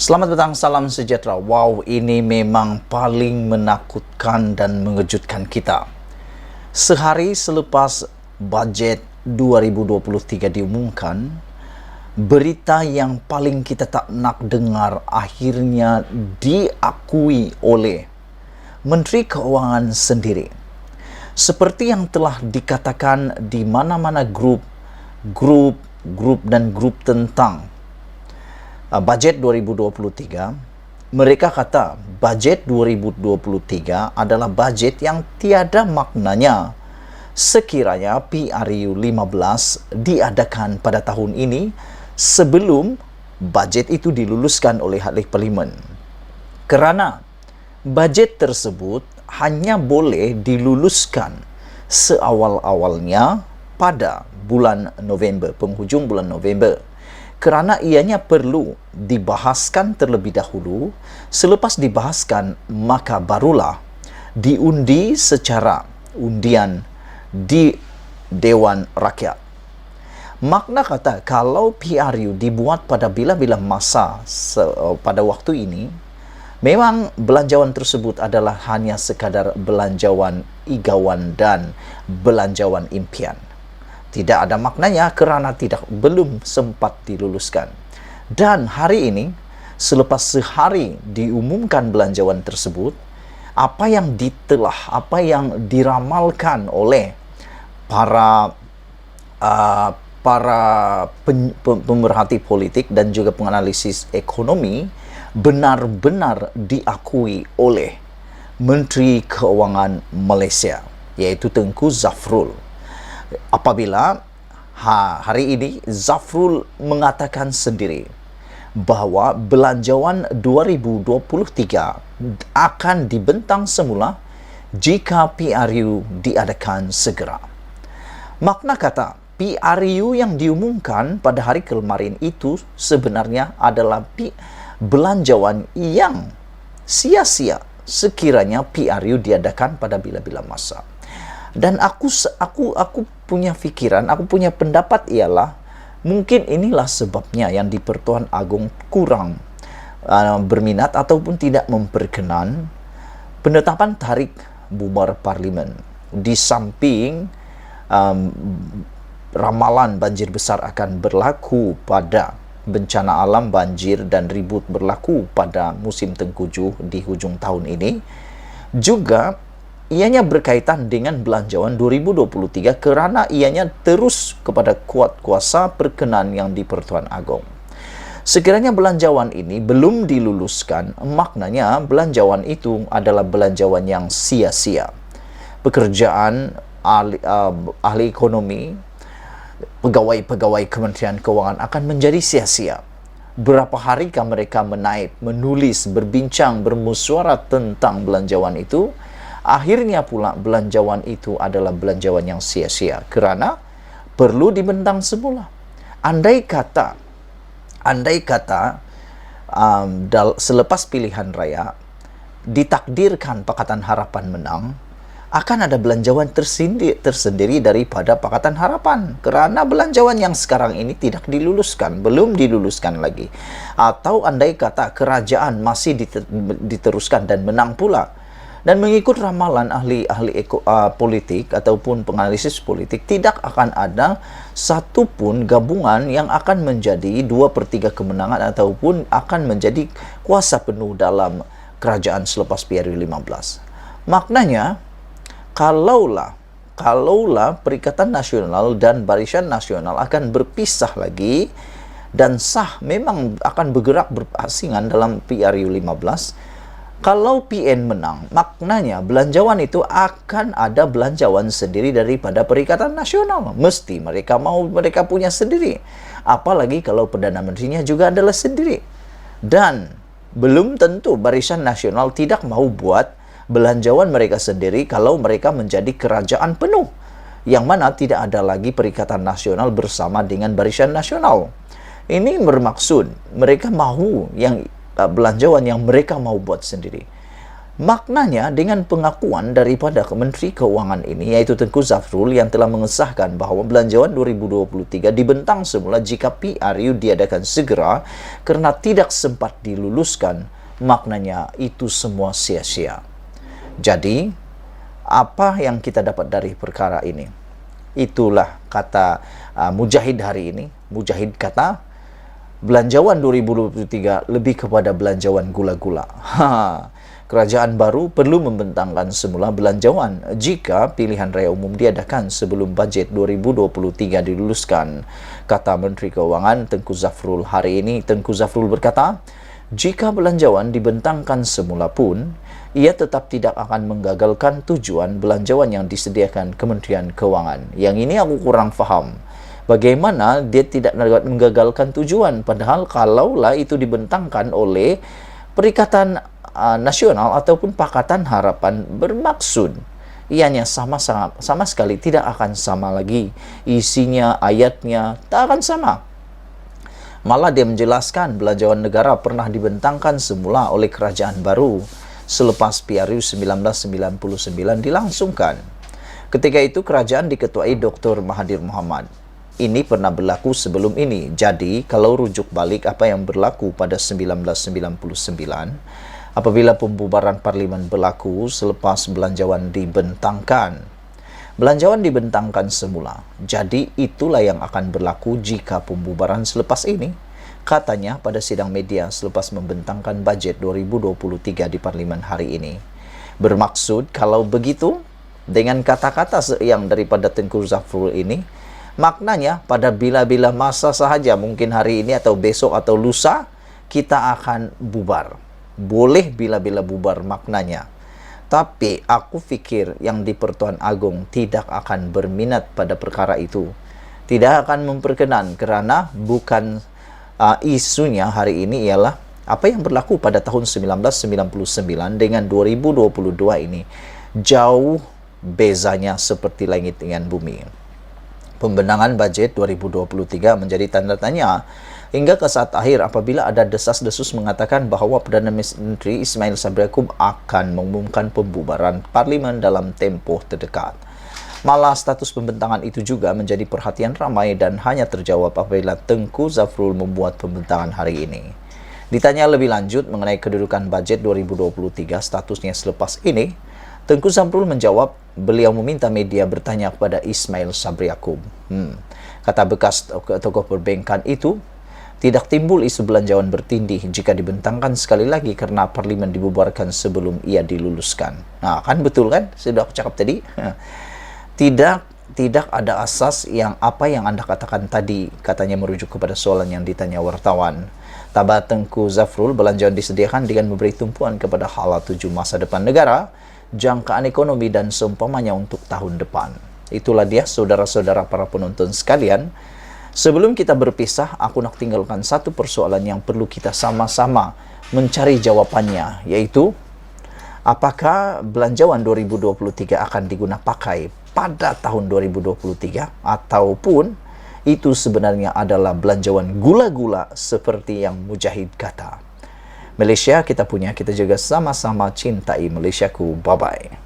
Selamat petang, salam sejahtera. Wow, ini memang paling menakutkan dan mengejutkan kita. Sehari selepas bajet 2023 diumumkan, berita yang paling kita tak nak dengar akhirnya diakui oleh Menteri Keuangan sendiri. Seperti yang telah dikatakan di mana-mana grup tentang bajet 2023, mereka kata bajet 2023 adalah bajet yang tiada maknanya sekiranya PRU 15 diadakan pada tahun ini sebelum bajet itu diluluskan oleh ahli parlimen. Kerana bajet tersebut hanya boleh diluluskan seawal-awalnya pada bulan November, penghujung bulan November. Kerana ianya perlu dibahaskan terlebih dahulu. Selepas dibahaskan, maka barulah diundi secara undian di Dewan Rakyat. Makna kata, kalau PRU dibuat pada bila-bila masa pada waktu ini, memang belanjawan tersebut adalah hanya sekadar belanjawan igawan dan belanjawan impian. Tidak ada maknanya kerana belum sempat diluluskan. Dan hari ini, selepas sehari diumumkan belanjawan tersebut, apa yang ditelah, apa yang diramalkan oleh para pemerhati politik dan juga penganalisis ekonomi benar-benar diakui oleh Menteri Keuangan Malaysia, iaitu Tengku Zafrul. Apabila hari ini Zafrul mengatakan sendiri bahawa belanjawan 2023 akan dibentang semula jika PRU diadakan segera. Makna kata, PRU yang diumumkan pada hari kemarin itu sebenarnya adalah belanjawan yang sia-sia sekiranya PRU diadakan pada bila-bila masa. Dan aku punya fikiran, aku punya pendapat ialah mungkin inilah sebabnya yang di Pertuan Agong kurang berminat ataupun tidak memperkenan penetapan tarikh bubar parlimen. Di samping ramalan banjir besar akan berlaku pada bencana alam, banjir dan ribut berlaku pada musim tengkujuh di hujung tahun ini, juga ianya berkaitan dengan belanjawan 2023 kerana ianya terus kepada kuat kuasa perkenan yang di Pertuan Agong. Sekiranya belanjawan ini belum diluluskan, maknanya belanjawan itu adalah belanjawan yang sia-sia. Pekerjaan ahli ekonomi, pegawai-pegawai Kementerian Keuangan akan menjadi sia-sia. Berapa harikah mereka menaip, menulis, berbincang, bermusyawarah tentang belanjawan itu? Akhirnya pula belanjawan itu adalah belanjawan yang sia-sia kerana perlu dibentang semula. Andai kata selepas pilihan raya ditakdirkan Pakatan Harapan menang, akan ada belanjawan tersendiri daripada Pakatan Harapan kerana belanjawan yang sekarang ini tidak diluluskan, belum diluluskan lagi. Atau andai kata kerajaan masih diteruskan dan menang pula. Dan mengikut ramalan ahli politik ataupun penganalisis politik, tidak akan ada satu pun gabungan yang akan menjadi 2/3 kemenangan ataupun akan menjadi kuasa penuh dalam kerajaan selepas PRU 15. Maknanya, kalaulah Perikatan Nasional dan Barisan Nasional akan berpisah lagi dan sah memang akan bergerak berasingan dalam PRU 15, kalau PN menang, maknanya belanjawan itu akan ada belanjawan sendiri daripada Perikatan Nasional. Mesti mereka punya sendiri. Apalagi kalau Perdana Menterinya juga adalah sendiri. Dan belum tentu Barisan Nasional tidak mau buat belanjawan mereka sendiri kalau mereka menjadi kerajaan penuh. Yang mana tidak ada lagi Perikatan Nasional bersama dengan Barisan Nasional. Ini bermaksud mereka mahu yang belanjawan yang mereka mau buat sendiri. Maknanya dengan pengakuan daripada Menteri Keuangan ini, yaitu Tengku Zafrul, yang telah mengesahkan bahawa belanjawan 2023 dibentang semula jika PRU diadakan segera kerana tidak sempat diluluskan, maknanya itu semua sia-sia. Jadi, apa yang kita dapat dari perkara ini? Itulah kata Mujahid hari ini. Mujahid kata, belanjawan 2023 lebih kepada belanjawan gula-gula. Kerajaan baru perlu membentangkan semula belanjawan jika pilihan raya umum diadakan sebelum bajet 2023 diluluskan, kata Menteri Keuangan Tengku Zafrul hari ini. Tengku Zafrul berkata, jika belanjawan dibentangkan semula pun, ia tetap tidak akan menggagalkan tujuan belanjawan yang disediakan Kementerian Keuangan. Yang ini aku kurang faham. Bagaimana dia tidak menggagalkan tujuan, padahal kalaulah itu dibentangkan oleh Perikatan Nasional ataupun Pakatan Harapan, bermaksud ianya sama sekali tidak akan sama lagi. Isinya, ayatnya tak akan sama. Malah dia menjelaskan belanjawan negara pernah dibentangkan semula oleh kerajaan baru selepas PRU 1999 dilangsungkan. Ketika itu kerajaan diketuai Dr. Mahathir Mohamad. Ini pernah berlaku sebelum ini. Jadi, kalau rujuk balik apa yang berlaku pada 1999, apabila pembubaran parlimen berlaku selepas belanjawan dibentangkan. Belanjawan dibentangkan semula. Jadi, itulah yang akan berlaku jika pembubaran selepas ini. Katanya pada sidang media selepas membentangkan bajet 2023 di parlimen hari ini. Bermaksud, kalau begitu, dengan kata-kata yang daripada Tengku Zafrul ini, maknanya pada bila-bila masa sahaja, mungkin hari ini atau besok atau lusa, kita akan bubar. Boleh bila-bila bubar maknanya. Tapi aku fikir yang di Pertuan Agong tidak akan berminat pada perkara itu. Tidak akan memperkenan kerana bukan isunya hari ini ialah apa yang berlaku pada tahun 1999 dengan 2022 ini. Jauh bezanya seperti langit dengan bumi. Pembenangan bajet 2023 menjadi tanda tanya hingga ke saat akhir apabila ada desas-desus mengatakan bahawa Perdana Menteri Ismail Sabri Yaakob akan mengumumkan pembubaran parlimen dalam tempoh terdekat. Malah status pembentangan itu juga menjadi perhatian ramai dan hanya terjawab apabila Tengku Zafrul membuat pembentangan hari ini. Ditanya lebih lanjut mengenai kedudukan bajet 2023 statusnya selepas ini, Tengku Zafrul menjawab, beliau meminta media bertanya kepada Ismail Sabri Yaakob. Kata bekas tokoh perbankan itu, tidak timbul isu belanjawan bertindih jika dibentangkan sekali lagi kerana parlimen dibubarkan sebelum ia diluluskan. Nah, kan betul kan? Sudah aku cakap tadi. Tidak ada asas yang apa yang anda katakan tadi, katanya merujuk kepada soalan yang ditanya wartawan. Tabat Tengku Zafrul, belanjawan disediakan dengan memberi tumpuan kepada hala tuju masa depan negara, jangkaan ekonomi dan seumpamanya untuk tahun depan. Itulah dia saudara-saudara para penonton sekalian. Sebelum kita berpisah, aku nak tinggalkan satu persoalan yang perlu kita sama-sama mencari jawapannya, yaitu apakah belanjawan 2023 akan digunakan pakai pada tahun 2023 ataupun itu sebenarnya adalah belanjawan gula-gula seperti yang Mujahid kata. Malaysia kita punya, kita juga sama-sama cintai Malaysiaku. Bye-bye.